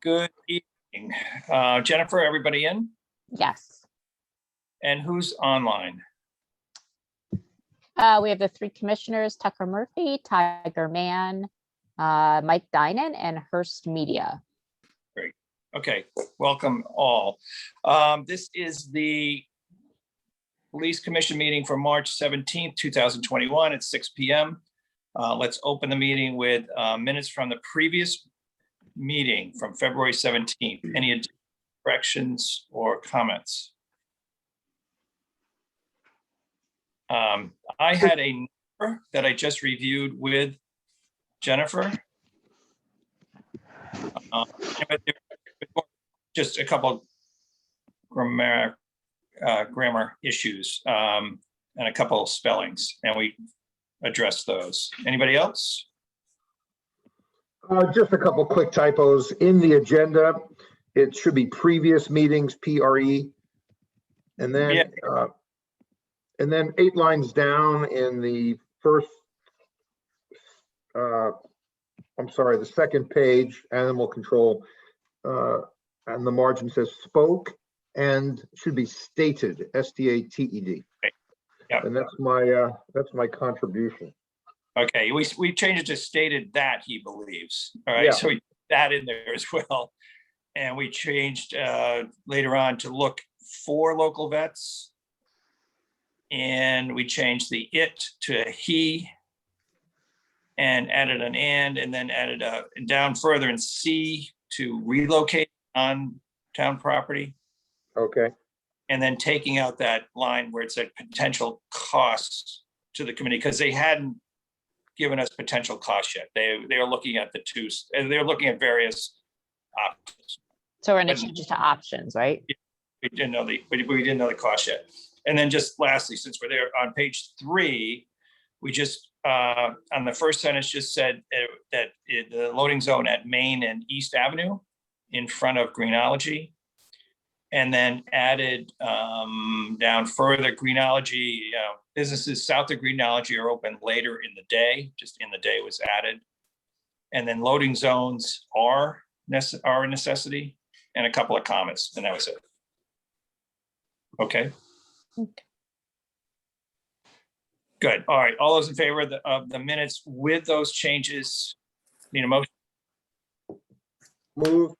Good evening. Jennifer, everybody in? Yes. And who's online? We have the three commissioners, Tucker Murphy, Tiger Mann, Mike Dinan, and Hearst Media. Great. Okay, welcome all. This is the Police Commission meeting for March 17th, 2021 at 6 p.m. Let's open the meeting with minutes from the previous meeting from February 17th. Any corrections or comments? I had a number that I just reviewed with Jennifer. Just a couple grammar issues and a couple of spellings, and we addressed those. Anybody else? Just a couple quick typos in the agenda. It should be previous meetings, PRE, and then and then 8 lines down in the first. I'm sorry, the second page, animal control, and the margin says spoke and should be stated, S-T-A-T-E-D. Okay. Yeah, and that's my contribution. Okay, we changed it to stated that he believes. All right, so we put that in there as well. And we changed later on to look for local vets. And we changed the it to a he and added an and then added a down further in C to relocate on town property. Okay. And then taking out that line where it said potential costs to the committee, because they hadn't given us potential costs yet. They are looking at the two, and they're looking at various options. So we're going to change it to options, right? We didn't know the cost yet. And then just lastly, since we're there on page 3, we just on the first sentence just said that the loading zone at Main and East Avenue in front of Greenology, and then added down further Greenology, businesses south of Greenology are open later in the day, just in the day was added. And then loading zones are a necessity, and a couple of comments, and that was it. Okay. Good. All right. All those in favor of the minutes with those changes, need a motion? Move.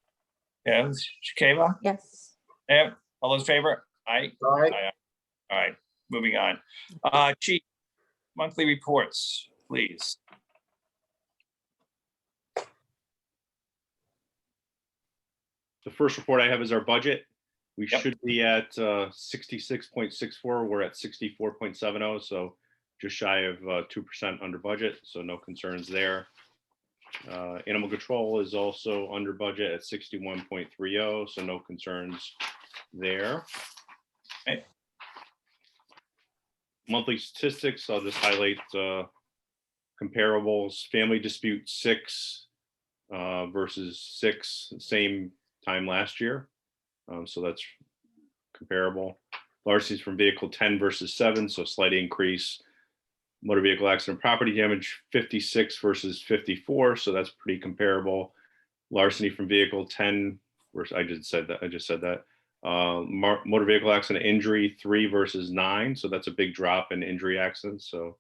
Yeah, Shakeva? Yes. Yeah. All those in favor? Aye. Aye. Aye. All right. Moving on. Chief, monthly reports, please. The first report I have is our budget. We Yep. should be at 66.64. We're at 64.70, so just shy of 2% under budget, so no concerns there. Animal control is also under budget at 61.30, so no concerns there. Okay. Monthly statistics, I'll just highlight comparables. Family dispute 6 versus 6 same time last year. So that's comparable. Larcenies from vehicle 10 versus 7, so slight increase. Motor vehicle accident property damage 56 versus 54, so that's pretty comparable. Larceny from vehicle 10 versus, I just said that. Motor vehicle accident injury 3 versus 9, so that's a big drop in injury accidents, so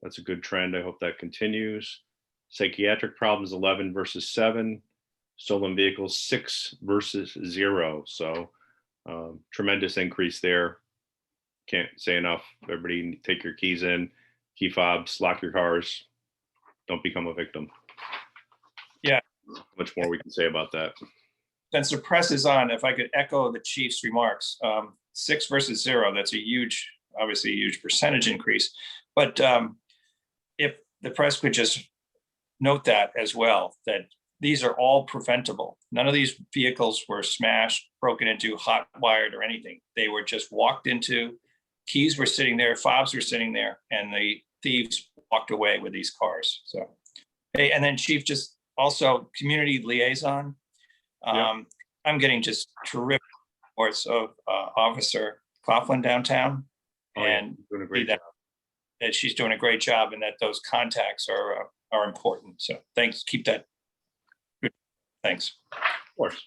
that's a good trend. I hope that continues. Psychiatric problems 11 versus 7. Stolen vehicles 6 versus 0, so tremendous increase there. Can't say enough. Everybody take your keys in, key fobs, lock your cars, don't become a victim. Yeah. Much more we can say about that. Since the press is on, if I could echo the chief's remarks, 6 versus 0, that's obviously a huge percentage increase. But if the press could just note that as well, that these are all preventable. None of these vehicles were smashed, broken into, hot wired or anything. They were just walked into, keys were sitting there, fobs were sitting there, and the thieves walked away with these cars. So, hey, and then Chief, just also community liaison. I'm getting just terrific reports of Officer Coughlin downtown, and doing a great job. That she's doing a great job, and that those contacts are important. So thanks. Keep that. Good. Thanks. course.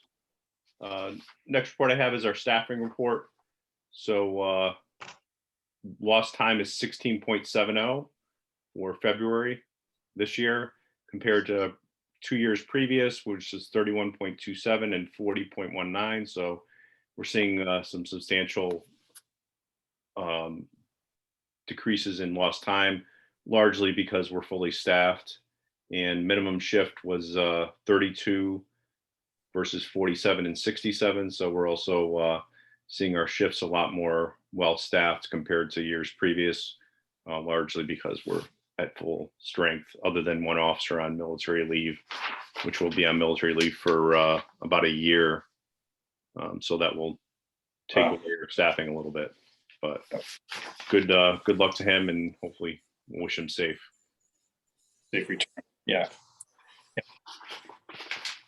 Next report I have is our staffing report. So lost time is 16.70 for February this year compared to 2 years previous, which is 31.27 and 40.19. So we're seeing some substantial decreases in lost time, largely because we're fully staffed, and minimum shift was 32 versus 47 and 67. So we're also seeing our shifts a lot more well-staffed compared to years previous, largely because we're at full strength, other than one officer on military leave, which will be on military leave for about a year. So that will take away your staffing a little bit, but good luck to him, and hopefully we'll wish him safe return. Yeah.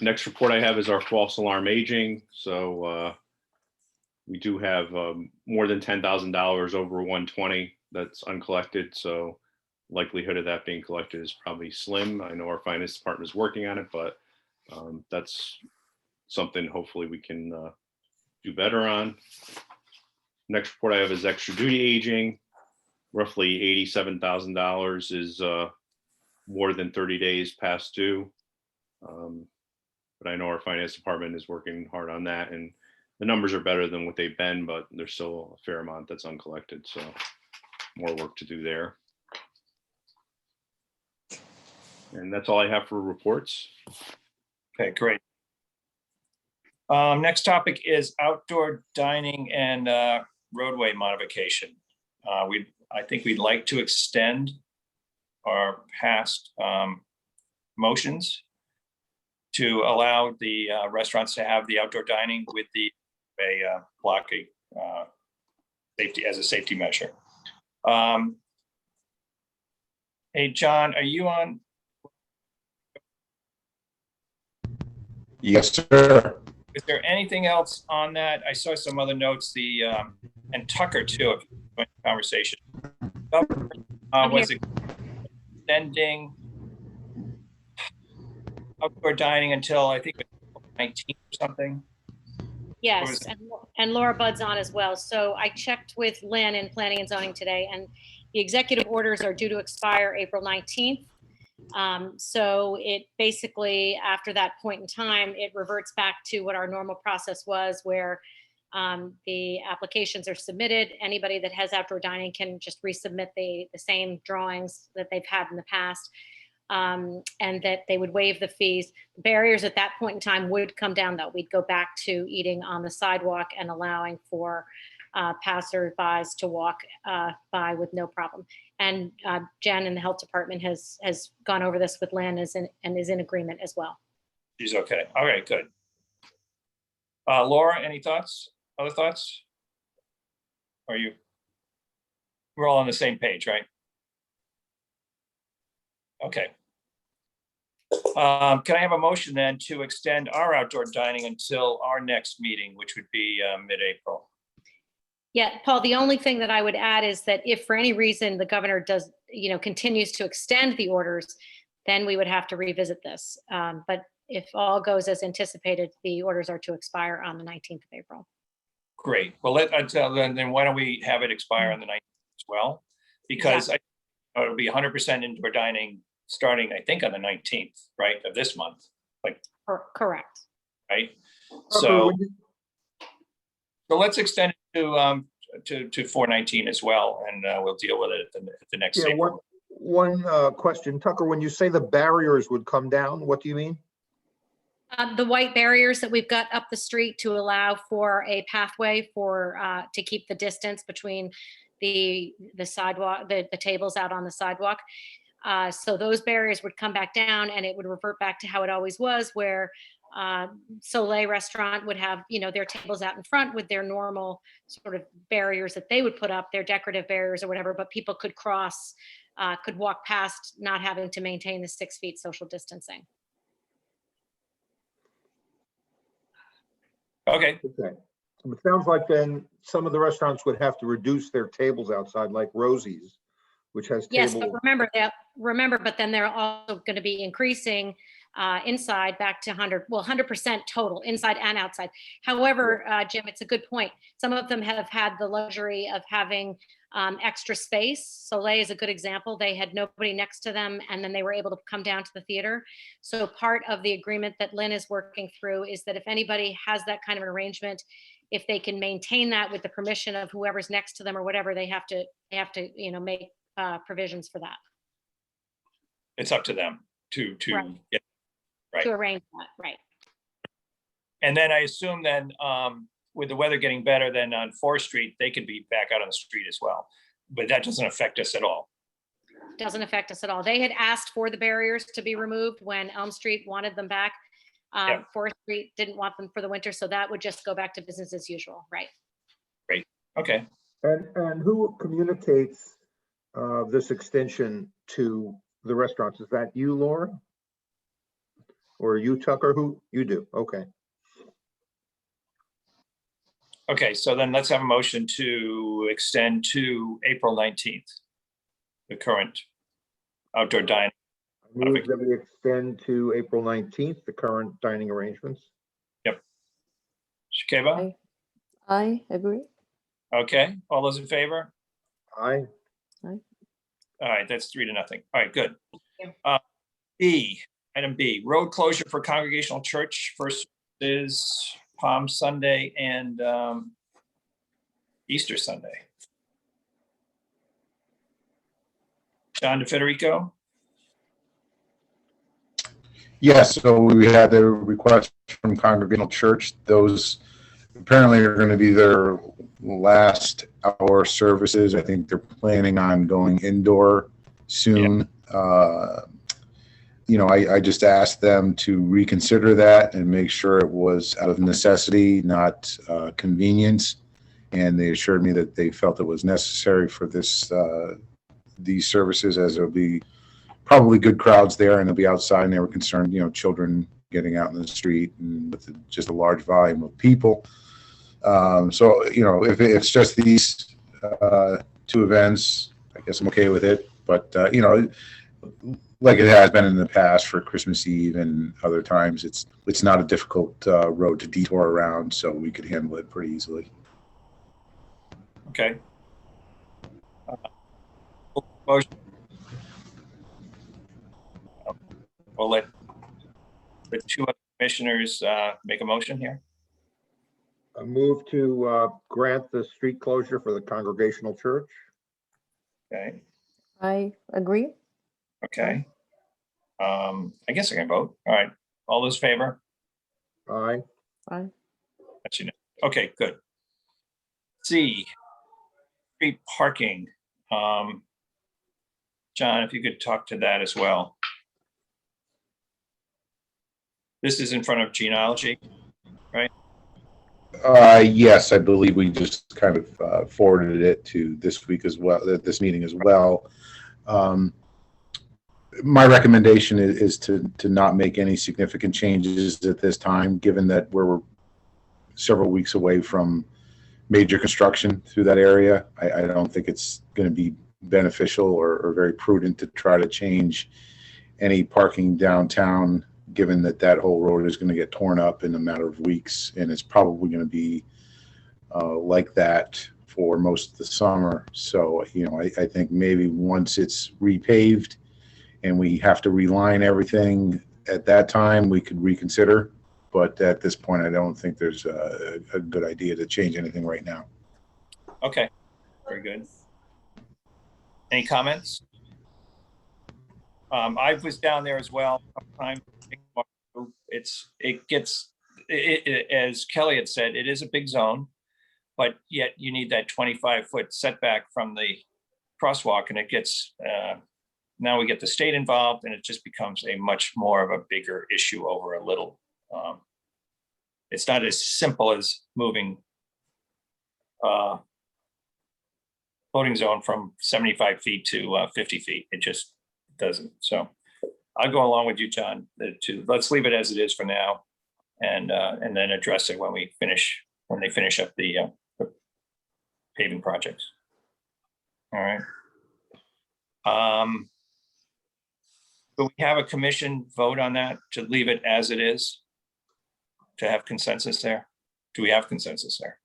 Next report I have is our false alarm aging. So we do have more than $10,000 over 120 that's uncollected. So likelihood of that being collected is probably slim. I know our finance department is working on it, but that's something hopefully we can do better on. Next report I have is extra duty aging. Roughly $87,000 is more than 30 days past due. But I know our finance department is working hard on that, and the numbers are better than what they've been, but there's still a fair amount that's uncollected. So more work to do there. And that's all I have for reports. Okay, great. Next topic is outdoor dining and roadway modification. I think we'd like to extend our past motions to allow the restaurants to have the outdoor dining with the blocking safety as a safety measure. Hey, John, are you on? Yes, sir. Is there anything else on that? I saw some other notes, and Tucker too, conversation. Was extending outdoor dining until I think 19 or something. Yes, and Laura Budd's on as well. So I checked with Lynn in Planning and Zoning today, and the executive orders are due to expire April 19th. So it basically, after that point in time, it reverts back to what our normal process was, where the applications are submitted. Anybody that has outdoor dining can just resubmit the same drawings that they've had in the past, and that they would waive the fees. The barriers at that point in time would come down, though. We'd go back to eating on the sidewalk and allowing for passerbys to walk by with no problem. And Jen in the health department has gone over this with Lynn and is in agreement as well. She's okay. All right, good. Laura, any thoughts? Other thoughts? Are you? We're all on the same page, right? Okay. Can I have a motion then to extend our outdoor dining until our next meeting, which would be mid-April? Yeah, Paul, the only thing that I would add is that if for any reason the governor does, continues to extend the orders, then we would have to revisit this. But if all goes as anticipated, the orders are to expire on the 19th of April. Great. Well, then why don't we have it expire on the 19th as well? Because it'll be 100% indoor dining starting, I think, on the 19th, right, of this month. Correct. Right. So let's extend it to 4/19 as well, and we'll deal with it at the next. Yeah, one question, Tucker, when you say the barriers would come down, what do you mean? The white barriers that we've got up the street to allow for a pathway to keep the distance between the sidewalk, the tables out on the sidewalk. So those barriers would come back down, and it would revert back to how it always was, where Soleil restaurant would have, their tables out in front with their normal sort of barriers that they would put up, their decorative barriers or whatever, but people could could walk past, not having to maintain the 6 feet social distancing. Okay. Okay. It sounds like then some of the restaurants would have to reduce their tables outside, like Rosie's, which has tables. Yes, but remember, but then they're also going to be increasing inside back to 100, well, 100% total, inside and outside. However, Jim, it's a good point. Some of them have had the luxury of having extra space. Soleil is a good example. They had nobody next to them, and then they were able to come down to the theater. So part of the agreement that Lynn is working through is that if anybody has that kind of an arrangement, if they can maintain that with the permission of whoever's next to them or whatever, they have to, make provisions for that. It's up to them to Right. get, right. To arrange that, right. And then I assume then, with the weather getting better, then on 4th Street, they could be back out on the street as well. But that doesn't affect us at all. Doesn't affect us at all. They had asked for the barriers to be removed when Elm Street wanted them back. Yeah. 4th Street didn't want them for the winter, so that would just go back to business as usual, right? Okay. And who communicates this extension to the restaurants? Is that you, Laura? Or you, Tucker? Who? You do? Okay. Okay, so then let's have a motion to extend to April 19th, the current outdoor dining. I move that we extend to April 19th, the current dining arrangements. Shakeba? I agree. Okay, all those in favor? Aye. All right, that's 3-0. All right, good. you. Item B, road closure for Congregational Church. First is Palm Sunday and Easter Sunday. John DeFederico? Yes, so we had the request from Congregational Church. Those apparently are going to be their last hour services. I think they're planning on going indoor soon. I just asked them to reconsider that and make sure it was out of necessity, not convenience. And they assured me that they felt it was necessary for these services, as there'll be probably good crowds there and they'll be outside, and they were concerned, children getting out in the street and with just a large volume of people. If it's just these 2 events, I guess I'm okay with it. But, like it has been in the past for Christmas Eve and other times, it's not a difficult road to detour around, so we could handle it pretty easily. Okay. Motion. We'll let the 2 other commissioners make a motion here. I move to grant the street closure for the Congregational Church. Okay, I agree. okay. I guess I can vote. All right, all those in favor? Aye. That's okay, good. C, street parking. John, if you could talk to that as well. This is in front of Genealogy, right? Yes, I believe we just kind of forwarded it to this week as well, this meeting as well. My recommendation is to not make any significant changes at this time, given that we're several weeks away from major construction through that area. I don't think it's going to be beneficial or very prudent to try to change any parking downtown, given that whole road is going to get torn up in a matter of weeks, and it's probably going to be like that for most of the summer. So, I think maybe once it's repaved and we have to reline everything at that time, we could reconsider. But at this point, I don't think there's a good idea to change anything right now. Okay, very good. Any comments? I was down there as well. As Kelly had said, it is a big zone, but yet you need that 25-foot setback from the crosswalk, and it gets, now we get the state involved, and it just becomes a much more of a bigger issue over a little. It's not as simple as moving loading zone from 75 feet to 50 feet. It just doesn't. So I'll go along with you, John, let's leave it as it is for now, and then address it when they finish up the paving projects. All right. But we have a commission vote on that to leave it as it is? To have consensus there? Do we have consensus there?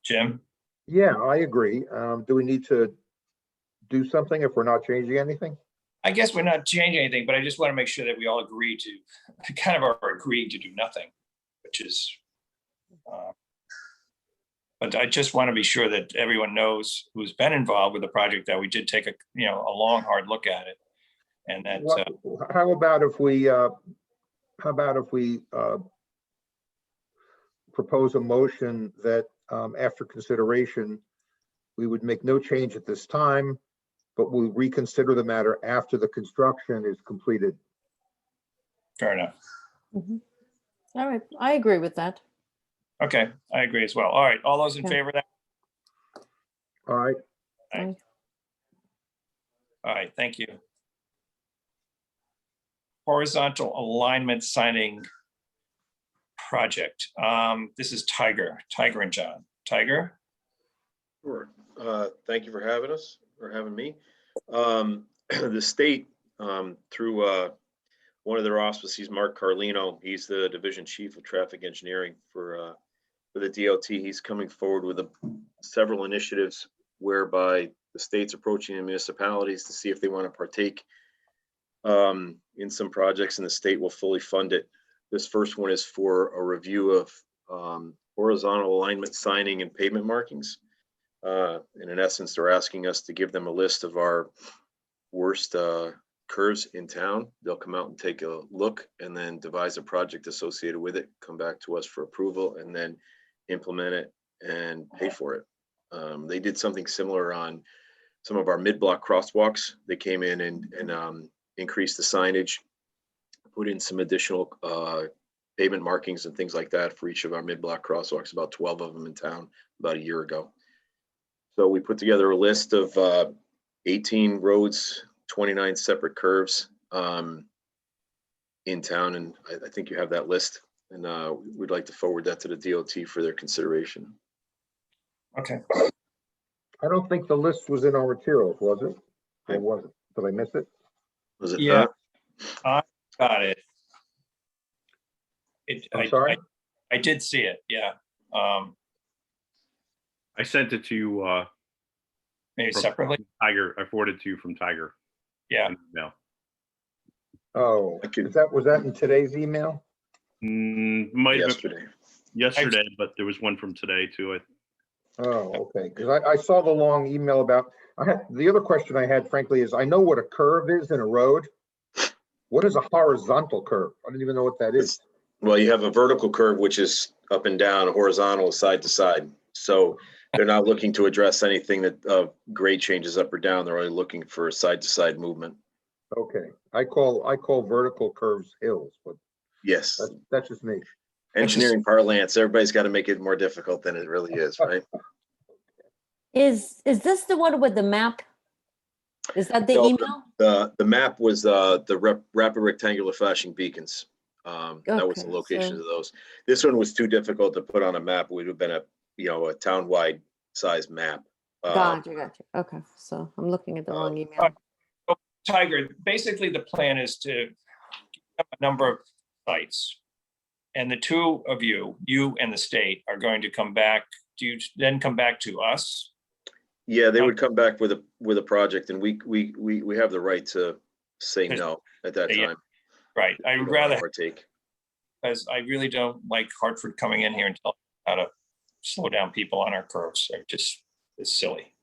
Jim? Yeah, I agree. Do we need to do something if we're not changing anything? I guess we're not changing anything, but I just want to make sure that we all agree to, kind of are agreeing to do nothing, which is, but I just want to be sure that everyone knows who's been involved with the project that we did take a long, hard look at it. And that, How about if we propose a motion that after consideration, we would make no change at this time, but we'll reconsider the matter after the construction is completed. fair enough. Mhm. All right, I agree with that. Okay, I agree as well. All right, all those in Yeah. favor of that? All right, Aye. All right, thank you. Horizontal alignment signing project. This is Tiger and John. Tiger? Sure. Thank you for having us, or having me. The state, through one of their auspices, Mark Carlino, he's the division chief of traffic engineering for the DOT. He's coming forward with several initiatives whereby the state's approaching the municipalities to see if they want to partake in some projects, and the state will fully fund it. This first one is for a review of horizontal alignment signing and pavement markings. And in essence, they're asking us to give them a list of our worst curves in town. They'll come out and take a look and then devise a project associated with it, come back to us for approval, and then implement it and pay for it. They did something similar on some of our mid-block crosswalks. They came in and increased the signage, put in some additional pavement markings and things like that for each of our mid-block crosswalks, about 12 of them in town about a year ago. So we put together a list of 18 roads, 29 separate curves in town, and I think you have that list, and we'd like to forward that to the DOT for their consideration. Okay. I don't think the list was in our materials, was it? Or was it? Did I miss it? Was it Yeah. not? Got it. I'm sorry? I did see it, yeah. I sent it to you, Maybe from separately, Tiger. I forwarded it to you from Tiger. yeah. No. Oh, I could- was that in today's email? Might have been Yesterday. yesterday, but there was one from today too. Oh, okay, because I saw the long email about, the other question I had frankly is, I know what a curve is in a road. What is a horizontal curve? I don't even know what that is. Well, you have a vertical curve, which is up and down, a horizontal side to side. So they're not looking to address anything that grade changes up or down. They're only looking for side to side movement. Okay, I call vertical curves hills, but Yes. that's just me. Engineering parlance, everybody's got to make it more difficult than it really is, right? Is this the one with the map? Is that the No, email? The map was the rapid rectangular flashing beacons. That was the Okay, locations so- of those. This one was too difficult to put on a map. It would have been a town-wide size map. Gotcha. Okay, so I'm looking at the wrong email. Tiger, basically the plan is to have a number of sites. And the two of you and the state are going to come back. Do you then come back to us? Yeah, they would come back with a project, and we have the right to say no at that Yeah. time. Right, I We would don't wanna rather, partake. because I really don't like Hartford coming in here and telling us how to slow down people on our curves. It's silly.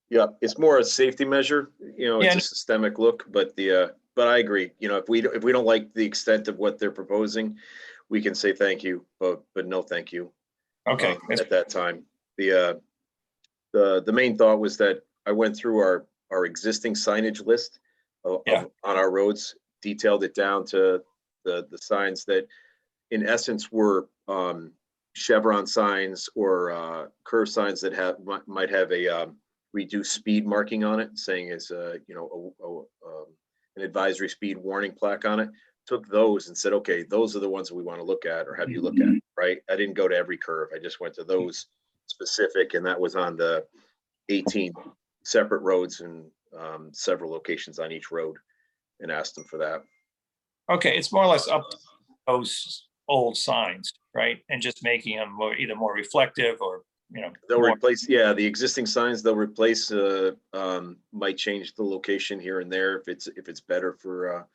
Yeah, it's more a safety measure, it's Yeah. a systemic look, but I agree, if we don't like the extent of what they're proposing, we can say thank you, but no thank you. Okay, At that time. The main thought was that I went through our existing signage list Yeah. on our roads, detailed it down to the signs that in essence were chevron signs or curve signs that might have a reduced speed marking on it, saying it's an advisory speed warning plaque on it. Took those and said, okay, those are the ones that we want to look at or have you look at, right? I didn't go to every curve. I just went to those specific, and that was on the 18 separate roads and several locations on each road and asked them for that. Okay, it's more or less up to those old signs, right? And just making them more, either more reflective or, They'll more- replace, yeah, the existing signs they'll replace, might change the location here and there if it's better for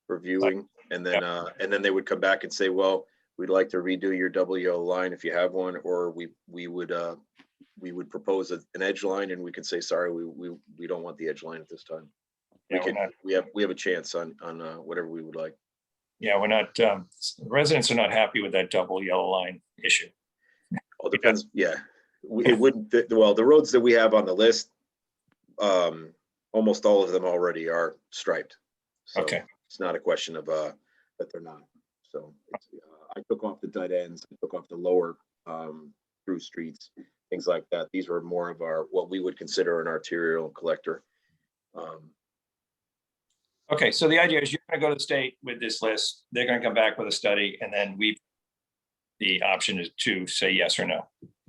viewing. And then they would come back and say, well, we'd like to redo your double yellow line if you have one, or we would propose an edge line, and we can say, sorry, we don't want the edge line at this time. Yeah, We have a chance on whatever we would like. yeah, we're not, residents are not happy with that double yellow line issue. Well, it depends, yeah. It wouldn't, well, the roads that we have on the list, almost all of them already are striped. So Okay. it's not a question of that they're not. So I took off the dead ends, I took off the lower through streets, things like that. These were more of what we would consider an arterial collector. Okay, so the idea is you're gonna go to the state with this list, they're gonna come back with a study, and then the option is to say yes or no.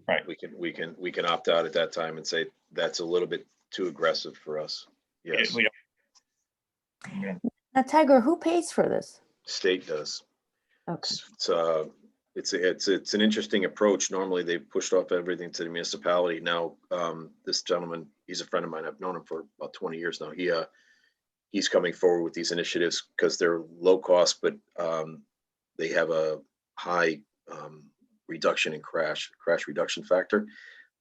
Right. We can opt out at that time and say that's a little bit too aggressive for us. Yes, We don't. Now, Tiger, who pays for this? state does. Okay. It's an interesting approach. Normally they pushed off everything to the municipality. Now, this gentleman, he's a friend of mine. I've known him for about 20 years now. He's coming forward with these initiatives because they're low cost, but they have a high reduction in crash reduction factor.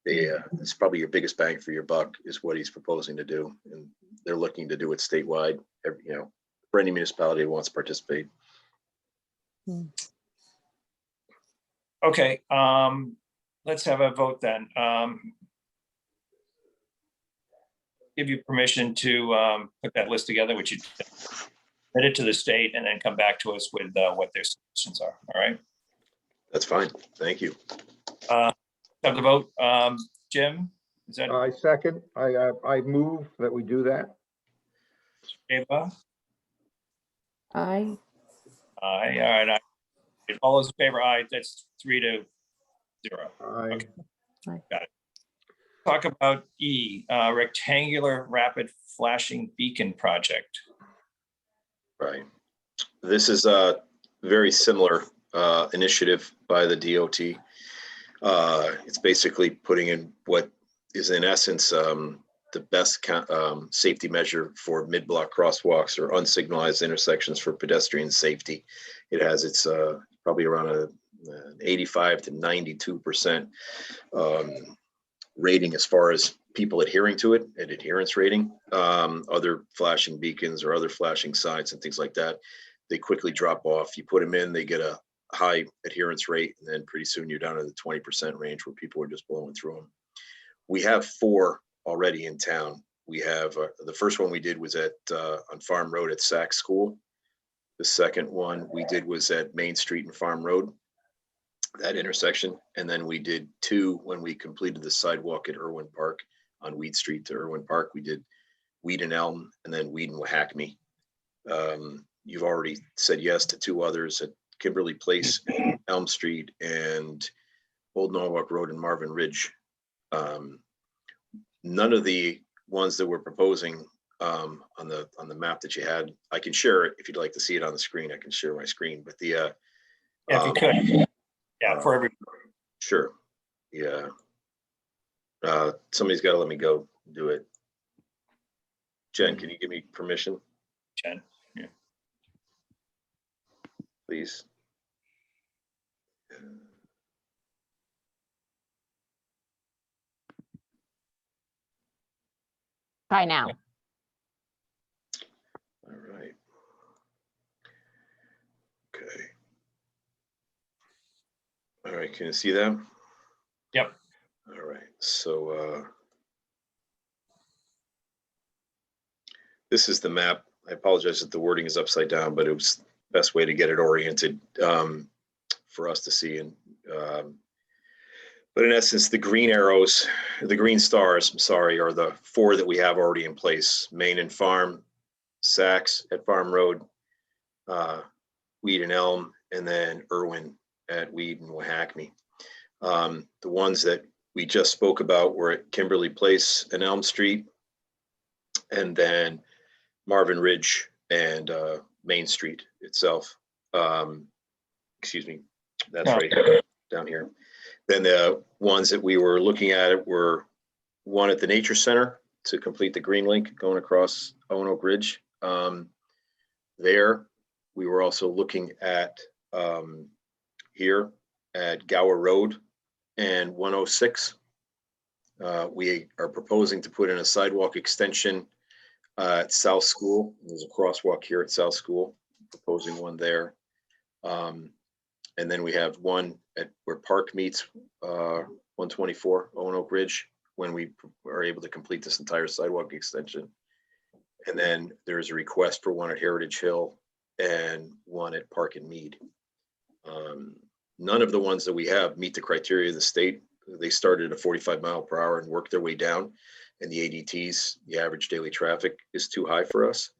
It's probably your biggest bang for your buck is what he's proposing to do, and they're looking to do it statewide. For any municipality who wants to participate. Okay, let's have a vote then. Give you permission to put that list together, which you submit it to the state and then come back to us with what their solutions are, all right? That's fine. Thank you. Have the vote. Jim, is that I second, I move that we do that. Ava? Aye. Aye, all right. If all those in favor, aye, that's 3-0. I, Okay. Got it. Talk about E, rectangular rapid flashing beacon project. Right. This is a very similar initiative by the DOT. It's basically putting in what is in essence the best safety measure for mid-block crosswalks or unsignalized intersections for pedestrian safety. It has its probably around an 85 to 92% rating as far as people adhering to it, an adherence rating. Other flashing beacons or other flashing signs and things like that, they quickly drop off. You put them in, they get a high adherence rate, and then pretty soon you're down to the 20% range where people are just blowing through them. We have 4 already in town. We have the first one we did was on Farm Road at Sac School. The second one we did was at Main Street and Farm Road, that intersection. And then we did 2 when we completed the sidewalk at Irwin Park on Weed Street to Irwin Park. We did Weed and Elm and then Weed and Wahackney. You've already said yes to 2 others at Kimberly Place, Elm Street, and Old Norwalk Road and Marvin Ridge. None of the ones that we're proposing on the map that you had, I can share it if you'd like to see it on the screen. I can share my screen, but Yeah, if you could. Yeah, for every. Sure. Yeah. Somebody's got to let me go do it. Jen, can you give me permission, Jen, yeah. please? Try now. All right. Okay. All right, can you see that? Yep. All right, so this is the map. I apologize that the wording is upside down, but it was the best way to get it oriented for us to see. And but in essence, the green arrows, the green stars, I'm sorry, are the 4 that we have already in place: Main and Farm, Saks at Farm Road, Weed and Elm, and then Irwin at Weed and Wahackney. The ones that we just spoke about were at Kimberly Place and Elm Street, and then Marvin Ridge and Main Street itself. Excuse me, that's Oh. right down here. Then the ones that we were looking at were one at the Nature Center to complete the green link going across Oak Ridge. There, we were also looking at here at Gower Road and 106. We are proposing to put in a sidewalk extension at South School. There's a crosswalk here at South School, proposing one there. And then we have one at where Park meets 124 Oak Ridge, when we are able to complete this entire sidewalk extension. And then there's a request for one at Heritage Hill and one at Park and Mead. None of the ones that we have meet the criteria of the state. They started at 45 mile per hour and worked their way down. And the ADTs, the average daily traffic, is too high for us.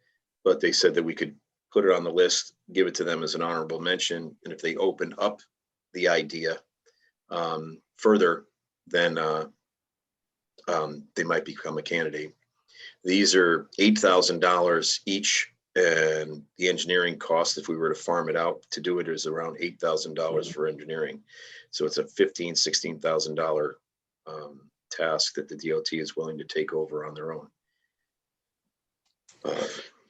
But they said that we could put it on the list, give it to them as an honorable mention. And if they open up the idea further, then they might become a candidate. These are $8,000 each, and the engineering cost, if we were to farm it out to do it, is around $8,000 for engineering. So it's a $15,000, $16,000 task that the DOT is willing to take over on their own.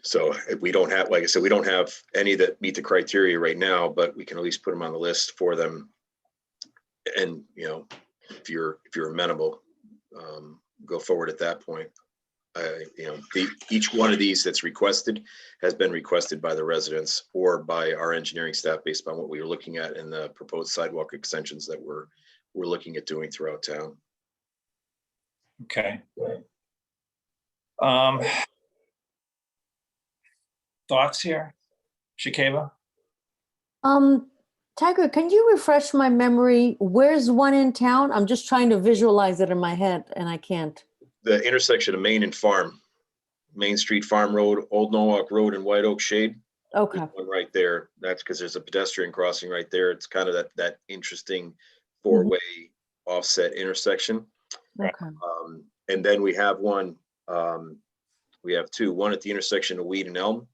So if we don't have, like I said, we don't have any that meet the criteria right now, but we can at least put them on the list for them. And, you know, if you're amenable, go forward at that point. You know, each one of these that's requested has been requested by the residents or by our engineering staff based on what we were looking at in the proposed sidewalk extensions that we're looking at doing throughout town. Okay. Thoughts here, Shakeba? Tiger, can you refresh my memory? Where's one in town? I'm just trying to visualize it in my head and I can't. The intersection of Main and Farm, Main Street Farm Road, Old Norwalk Road, and White Oak Shade. Okay. There's one right there. That's because there's a pedestrian crossing right there. It's kind of that interesting four-way offset intersection. Okay. And then we have one, we have two, one at the intersection of Weed and Elm,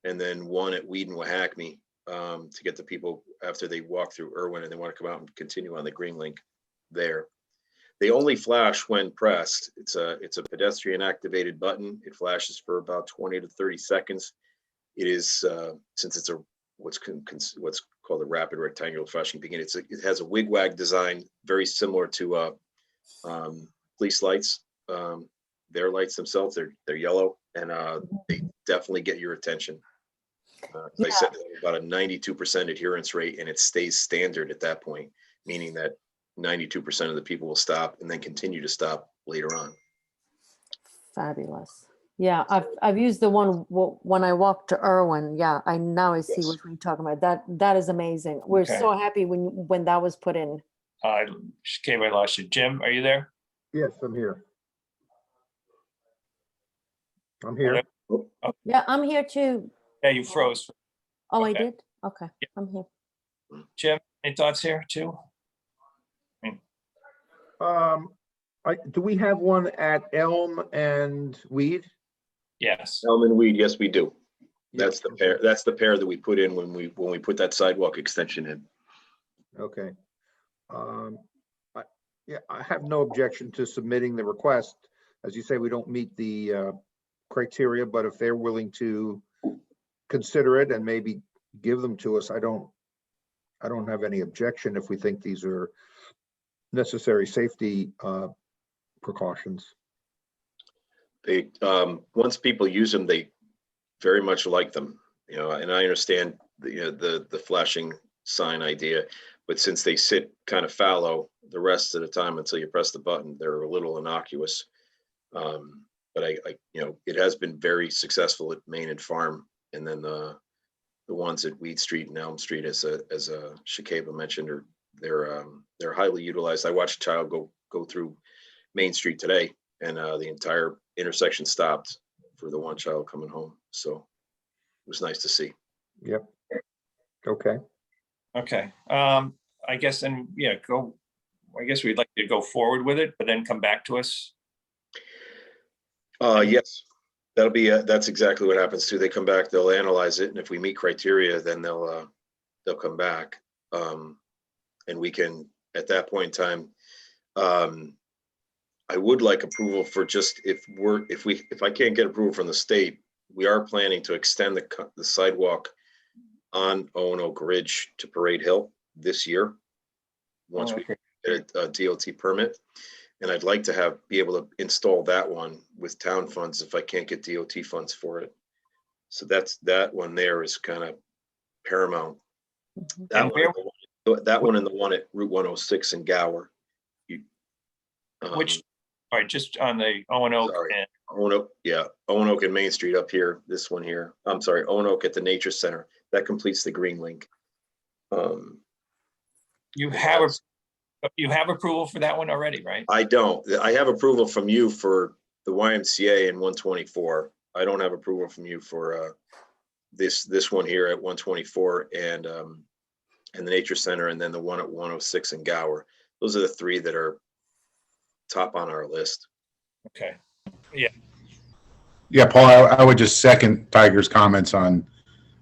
and then one at Weed and Wahackney, to get the people after they walk through Irwin and they want to come out and continue on the green link there. They only flash when pressed. It's a pedestrian activated button. It flashes for about 20 to 30 seconds. It is, since it's what's called a rapid rectangular flashing beacon, it has a wigwag design, very similar to police lights. Their lights themselves, they're yellow, and they definitely get your attention. I said about a 92% adherence rate, and it stays standard at that point, meaning that 92% of the people will stop and then continue to stop later on. Fabulous. Yeah, I've used the one when I walked to Irwin. Yeah, I see Yes. what you're talking about. That is amazing. We're Okay. so happy when that was put in. Shakeba, I lost you. Jim, are you there? Yes, I'm here. I'm here. Yeah, I'm here too. Yeah, you froze. Oh, I Okay. did? Okay, Yeah. I'm here. Jim, any thoughts here too? Do we have one at Elm and Weed? Yes. Elm and Weed, yes, we do. Yes, That's the pair. That's the pair that we put in when we put that sidewalk extension in. Okay. I have no objection to submitting the request. As you say, we don't meet the criteria, but if they're willing to consider it and maybe give them to us, I don't have any objection if we think these are necessary safety precautions. They once people use them, they very much like them, you know, and I understand the flashing sign idea, but since they sit kind of fallow the rest of the time until you press the button, they're a little innocuous. But I it has been very successful at Main and Farm, and then the ones at Weed Street and Elm Street, as Shakeba mentioned, they're highly utilized. I watched a child go through Main Street today, and the entire intersection stopped for the one child coming home. So it was nice to see. Yep. Okay. Okay. I guess, and yeah, I guess we'd like to go forward with it, but then come back to us. Yes. That'll be, that's exactly what happens too. They come back, they'll analyze it, and if we meet criteria, then they'll come back. And we can, at that point in time, I would like approval for just, if I can't get approval from the state, we are planning to extend the sidewalk on Oak Ridge to Parade Hill this year, once we get a DOT permit. And I'd like to be able to install that one with town funds if I can't get DOT funds for it. So that one there is kind of paramount. That one and the one at Route 106 in Gower. Which, all right, just on the Oak Sorry. and Oak and Main Street up here, this one here. I'm sorry, Oak at the Nature Center. That completes the green link. you have approval for that one already, right? I don't. I have approval from you for the YMCA in 124. I don't have approval from you for this one here at 124 and the Nature Center, and then the one at 106 in Gower. Those are the three that are top on our list. Okay. Yeah, Paul, I would just second Tiger's comments on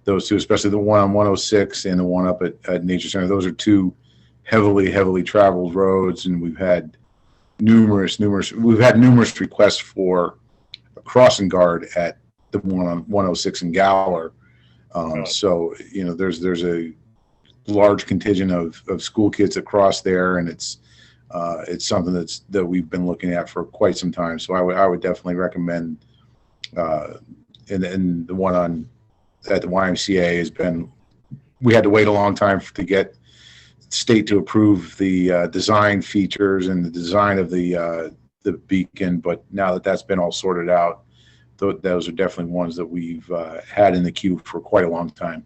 those two, especially the one on 106 and the one up at Nature Center. Those are two heavily traveled roads, and we've had numerous requests for a crossing guard at the one on 106 in Gower. So, you know, there's a large contingent of school kids that cross there, and it's something that we've been looking at for quite some time. So I would definitely recommend, and the one at the YMCA has been, we had to wait a long time to get state to approve the design features and the design of the beacon, but now that that's been all sorted out, those are definitely ones that we've had in the queue for quite a long time.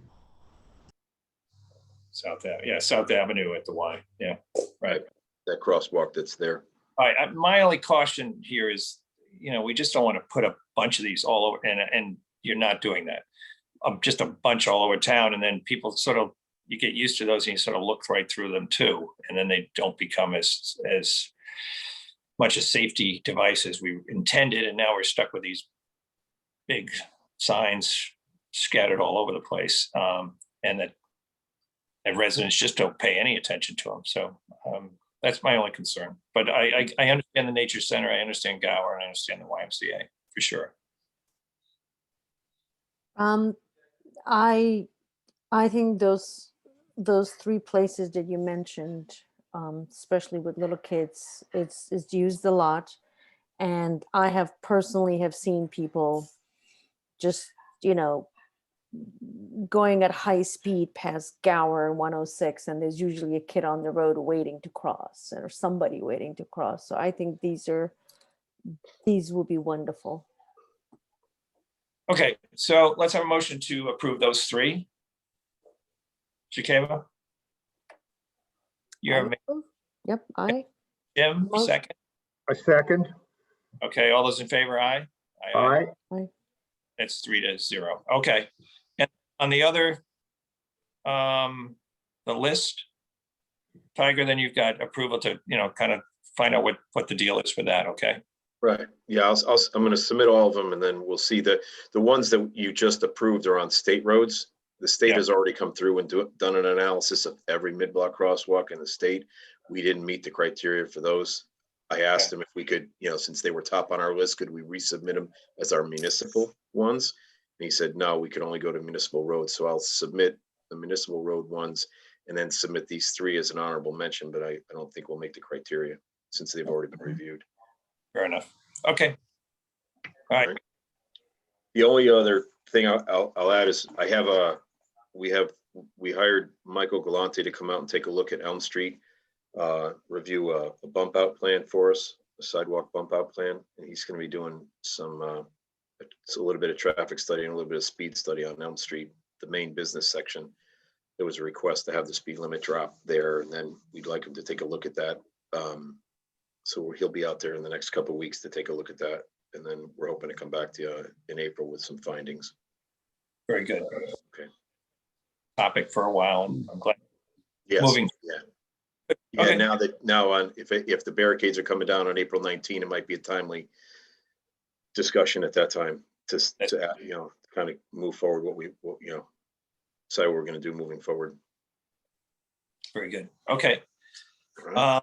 South Avenue at the Y. Yeah, right. That crosswalk that's there. All right, my only caution here is, you know, we just don't want to put a bunch of these all over, and you're not doing that. Just a bunch all over town, and then people sort of, you get used to those and you sort of look right through them too, and then they don't become as much a safety device as we intended, and now we're stuck with these big signs scattered all over the place, and residents just don't pay any attention to them. So that's my only concern. But I understand the Nature Center, I understand Gower, and I understand the YMCA for sure. I think those three places that you mentioned, especially with little kids, it's used a lot. And I have personally seen people just, you know, going at high speed past Gower and 106, and there's usually a kid on the road waiting to cross, or somebody waiting to cross. So I think these will be wonderful. Okay, so let's have a motion to approve those three. Shakeva? You're Yep, Jim, second. A second. Okay, all those in favor, aye? Aye. It's 3-0. Okay. And on the other, the list, Tiger, then you've got approval to, you know, kind of find out what the deal is for that. Okay. Right. Yeah, I'm going to submit all of them, and then we'll see the ones that you just approved are on state roads. The state has already come through and done an analysis of every mid-block crosswalk in the state. We didn't meet the criteria for those. I asked them if we could, you know, since they were top on our list, could we resubmit them as our municipal ones? And he said, no, we could only go to municipal roads. So I'll submit the municipal road ones and then submit these three as an honorable mention, but I don't think we'll make the criteria since they've already been reviewed. Fair enough. Okay. All right. The only other thing I'll add is we hired Michael Galante to come out and take a look at Elm Street, review a bump out plan for us, a sidewalk bump out plan. And he's going to be doing it's a little bit of traffic study and a little bit of speed study on Elm Street, the main business section. There was a request to have the speed limit drop there, and then we'd like him to take a look at that. So he'll be out there in the next couple of weeks to take a look at that. And then we're hoping to come back to you in April with some findings. Very good. Okay. Topic for a while, and I'm glad. Yes. Moving. Yeah. Okay. Now on, if the barricades are coming down on April 19, it might be a timely discussion at that time. you know, kind of move forward what you know, decide what we're going to do moving forward. Very good. Okay. All right.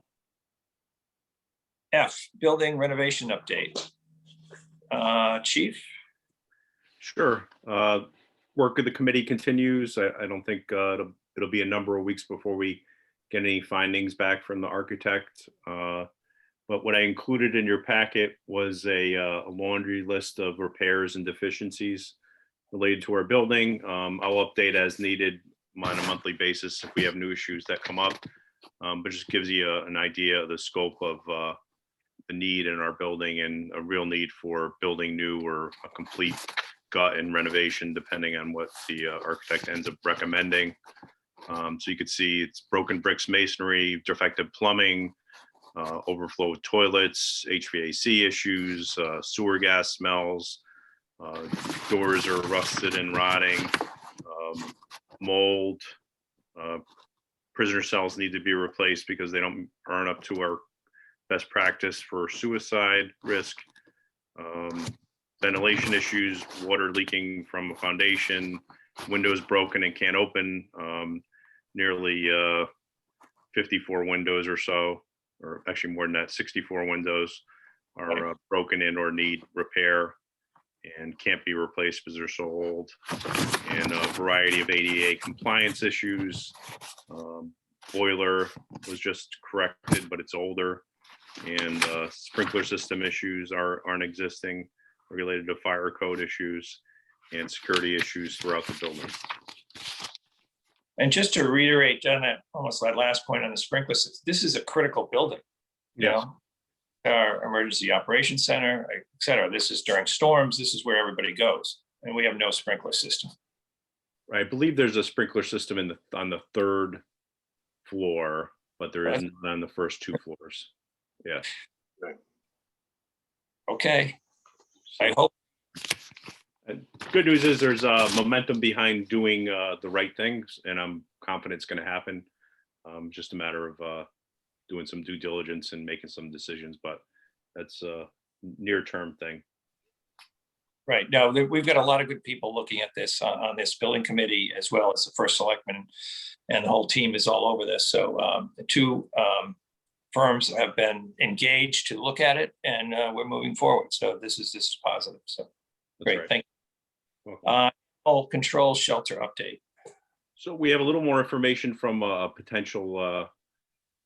F, building renovation update. Chief? Sure. Work of the committee continues. I don't think it'll be a number of weeks before we get any findings back from the architect. But what I included in your packet was a laundry list of repairs and deficiencies related to our building. I'll update as needed on a monthly basis if we have new issues that come up. But just gives you an idea of the scope of the need in our building, and a real need for building new or a complete gut and renovation, depending on what the architect ends up recommending. So you could see it's broken bricks masonry, defective plumbing, overflow of toilets, HVAC issues, sewer gas smells, doors are rusted and rotting, mold, prisoner cells need to be replaced because they aren't up to our best practice for suicide risk, ventilation issues, water leaking from a foundation, windows broken and can't open, nearly 54 windows or so, or actually more than that, 64 windows are broken in or need repair and can't be replaced because they're so old, and a variety of ADA compliance issues. Boiler was just corrected, but it's older, and sprinkler system issues aren't existing, related to fire code issues and security issues throughout the building. And just to reiterate on that, almost that last point on the sprinkler system, this is a critical building. You Yes. know, our emergency operations center, et cetera. This is during storms. This is where everybody goes, and we have no sprinkler system. I believe there's a sprinkler system on the third floor, but there isn't on the first two floors. Yes. Okay. I hope. Good news is there's momentum behind doing the right things, and I'm confident it's going to happen. Just a matter of doing some due diligence and making some decisions, but that's a near-term thing. Right. No, we've got a lot of good people looking at this on this building committee, as well as the first selectman, and the whole team is all over this. So the two firms have been engaged to look at it, and we're moving forward. So this is positive. So That's great. right. Thank Welcome. you. All control shelter update. So we have a little more information from a potential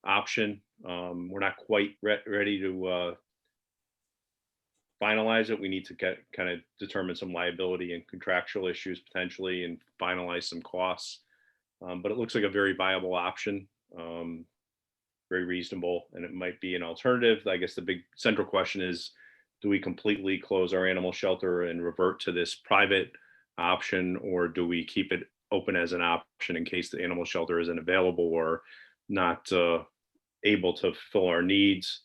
option. We're not quite ready to finalize it. We need to kind of determine some liability and contractual issues potentially, and finalize some costs. But it looks like a very viable option, very reasonable, and it might be an alternative. I guess the big central question is, do we completely close our animal shelter and revert to this private option, or do we keep it open as an option in case the animal shelter isn't available or not able to fill our needs?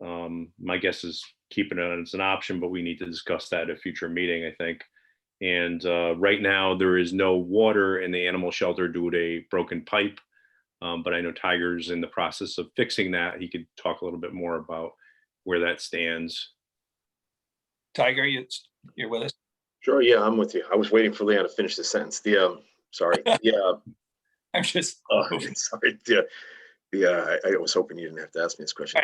My guess is keeping it as an option, but we need to discuss that at a future meeting, I think. And right now there is no water in the animal shelter due to a broken pipe. But I know Tiger's in the process of fixing that. He could talk a little bit more about where that stands. Tiger, you're with us? Sure, yeah, I'm with you. I was waiting for Leon to finish the sentence. Sorry. Yeah. I'm just. Sorry. Yeah. I was hoping you didn't have to ask me this question.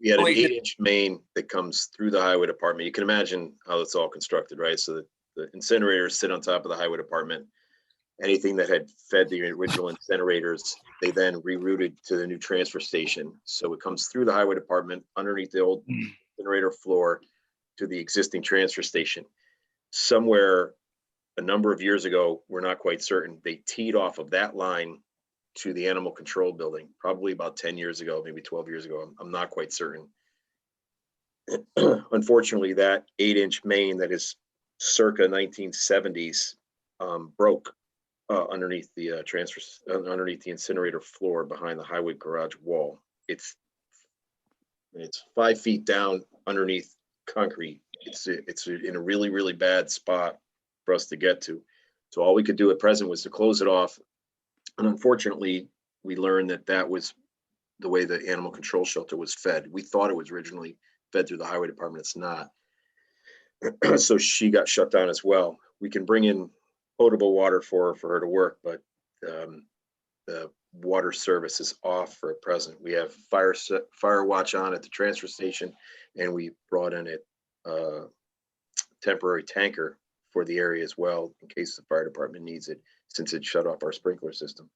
We had an 8-inch main that comes through the highway department. You can imagine how it's all constructed, right? So the incinerators sit on top of the highway department. Anything that had fed the original incinerators, they then rerouted to the new transfer station. So it comes through the highway department, underneath the old incinerator floor, to the existing transfer station. Somewhere a number of years ago, we're not quite certain, they teed off of that line to the animal control building, probably about 10 years ago, maybe 12 years ago. I'm not quite certain. Unfortunately, that 8-inch main that is circa 1970s broke underneath the underneath the incinerator floor behind the highway garage wall. It's 5 feet down underneath concrete. It's in a really, really bad spot for us to get to. So all we could do at present was to close it off. And unfortunately, we learned that was the way the animal control shelter was fed. We thought it was originally fed through the highway department. It's not. So she got shut down as well. We can bring in potable water for her to work, but the water service is off for present. We have fire watch on at the transfer station, and we brought in a temporary tanker for the area as well in case the fire department needs it, since it shut off our sprinkler system.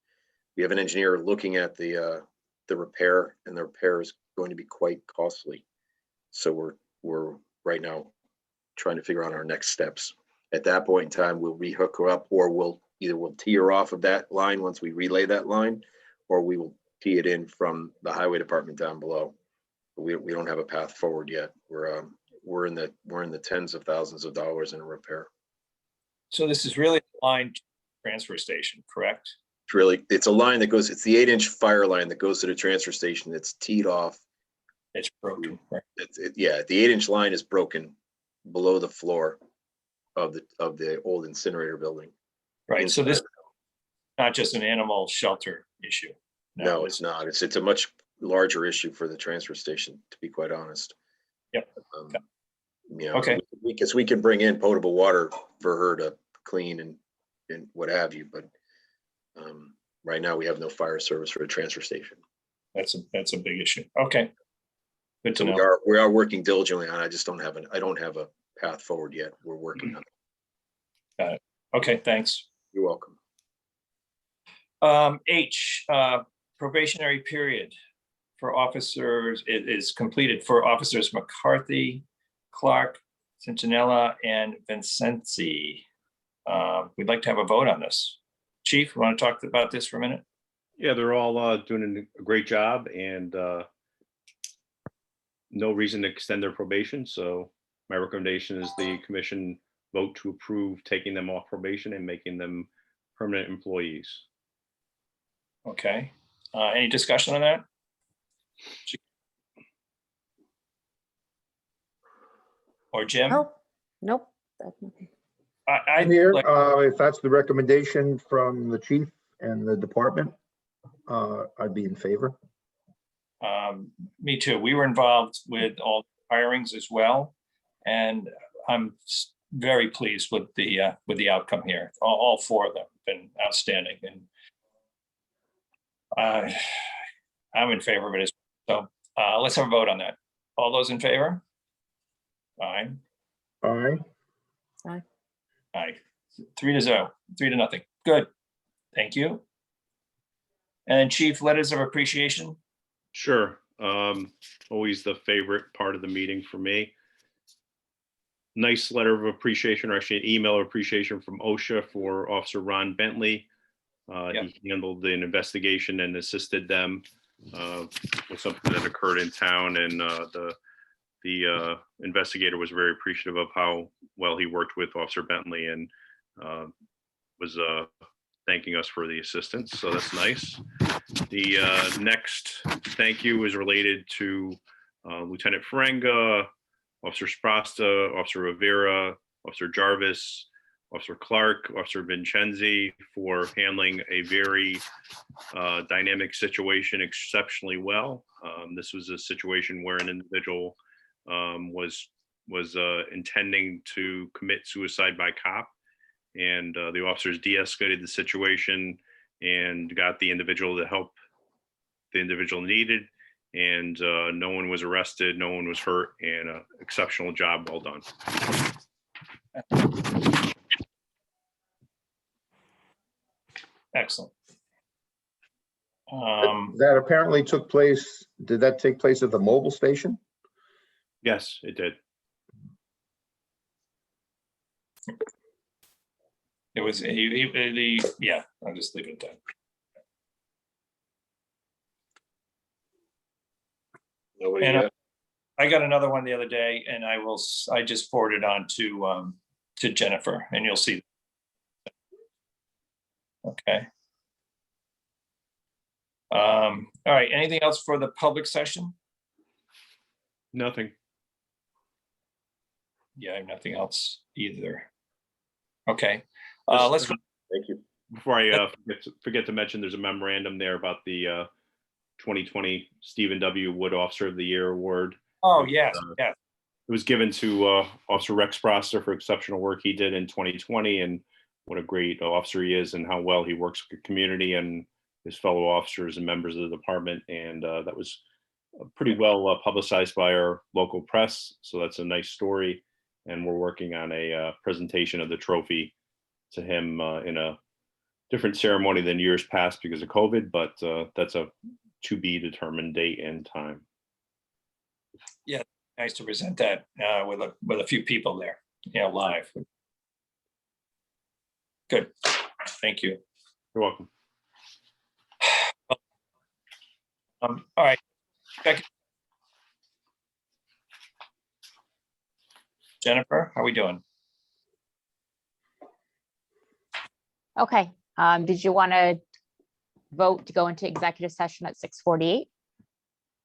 We have an engineer looking at the repair, and the repair is going to be quite costly. So we're right now trying to figure out our next steps. At that point in time, we'll rehook her up, or we'll tee her off of that line once we relay that line, or we will tee it in from the highway department down below. But we don't have a path forward yet. We're in the tens of thousands of dollars in a repair. So this is really a line transfer station, correct? It's a line that goes, it's the 8-inch fire line that goes to the transfer station. It's teed off. It's broken. Right? Yeah, the 8-inch line is broken below the floor of the old incinerator building. Right. So this is not just an animal shelter issue. No, it's not. It's a much larger issue for the transfer station, to be quite honest. Yep. Okay. Because we can bring in potable water for her to clean and what have you, but right now we have no fire service for the transfer station. That's a big issue. Okay. Good to So know. we are working diligently on it. I don't have a path forward yet. We're working on it. Got it. Okay, thanks. You're welcome. H, probationary period for officers, it is completed for officers McCarthy, Clark, Centinella, and Vincenzi. We'd like to have a vote on this. Chief, you want to talk about this for a minute? Yeah, they're all doing a great job, and no reason to extend their probation. So my recommendation is the commission vote to approve taking them off probation and making them permanent employees. Okay. Any discussion on that? Or Jim? Nope. I Here, like, if that's the recommendation from the chief and the department, I'd be in favor. me too. We were involved with all hirings as well, and I'm very pleased with the outcome here. All four of them have been outstanding, and I'm in favor of it. So let's have a vote on that. All those in favor? Aye. Aye. Aye. 3-0, 3-0. Good. Thank you. And Chief, letters of appreciation. Sure. Always the favorite part of the meeting for me. Nice letter of appreciation, or actually an email of appreciation from OSHA for Officer Ron Bentley. He handled an investigation and assisted them with something that occurred in town, and the investigator was very appreciative of how well he worked with Officer Bentley, and was thanking us for the assistance. So that's nice. The next thank you is related to Lieutenant Ferenga, Officer Sprasta, Officer Rivera, Officer Jarvis, Officer Clark, Officer Vincenzi for handling a very dynamic situation exceptionally well. This was a situation where an individual was intending to commit suicide by cop, and the officers de-escalated the situation and got the individual the help the individual needed, and no one was arrested, no one was hurt, and exceptional job, well done. Excellent. That apparently took place, did that take place at the mobile station? Yes, it did. It was yeah, I'll just leave it at that. Nobody And yet? I got another one the other day, and I just forwarded on to Jennifer, and you'll see. Okay. All right, anything else for the public session? Nothing. Yeah, I have nothing else either. Okay, Just- let's, Thank you. Before I forget to mention, there's a memorandum there about the 2020 Stephen W. Wood Officer of the Year Award. oh, yes, yes. it was given to Officer Rex Prosser for exceptional work he did in 2020, and what a great officer he is, and how well he works with the community and his fellow officers and members of the department. And that was pretty well publicized by our local press. So that's a nice story. And we're working on a presentation of the trophy to him in a different ceremony than years past because of COVID, but that's a to be determined date and time. Nice to present that with a few people there, live. Good, thank you. You're welcome. All right. Jennifer, how are we doing? Okay, did you want to vote to go into executive session at 6:48?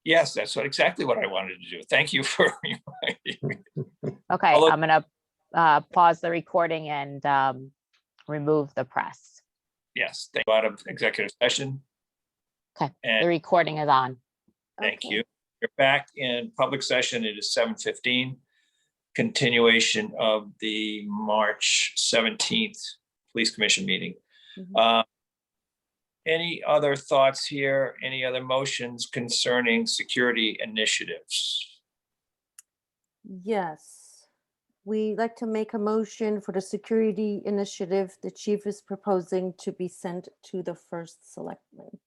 Yes, that's exactly what I wanted to do. Thank you for reminding me. Okay, Although- I'm gonna pause the recording and remove the press. Yes, thank you. Out of executive session. Okay, And the recording is on. thank Okay. you. You're back in public session. It is 7:15. Continuation of the March 17th Police Commission meeting. Mhm. Any other thoughts here? Any other motions concerning security initiatives? Yes. We'd like to make a motion for the security initiative the chief is proposing to be sent to the first selectman.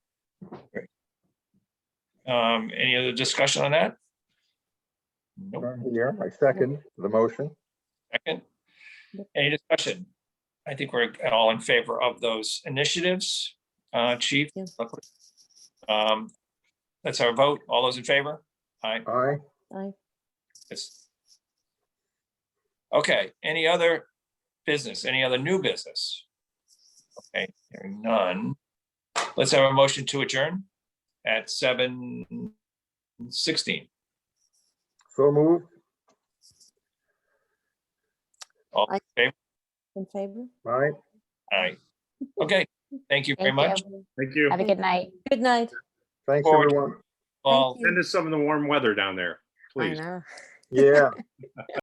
Any other discussion on that? Nope. Here, I second the motion. Second. Any discussion? I think we're all in favor of those initiatives. Chief? Yes. Let's have a vote. All those in favor? Aye. Aye. Aye. Yes. Okay, any other business, any other new business? Okay, hearing none. Let's have a motion to adjourn at 7:16. So moved. All in favor? In favor? Aye. Aye. Okay, thank you very Thank much. you. Thank you. Have a good night. Good night. Thanks, Forward. everyone. All you. Send us some of the warm weather down there, I please. know. Yeah.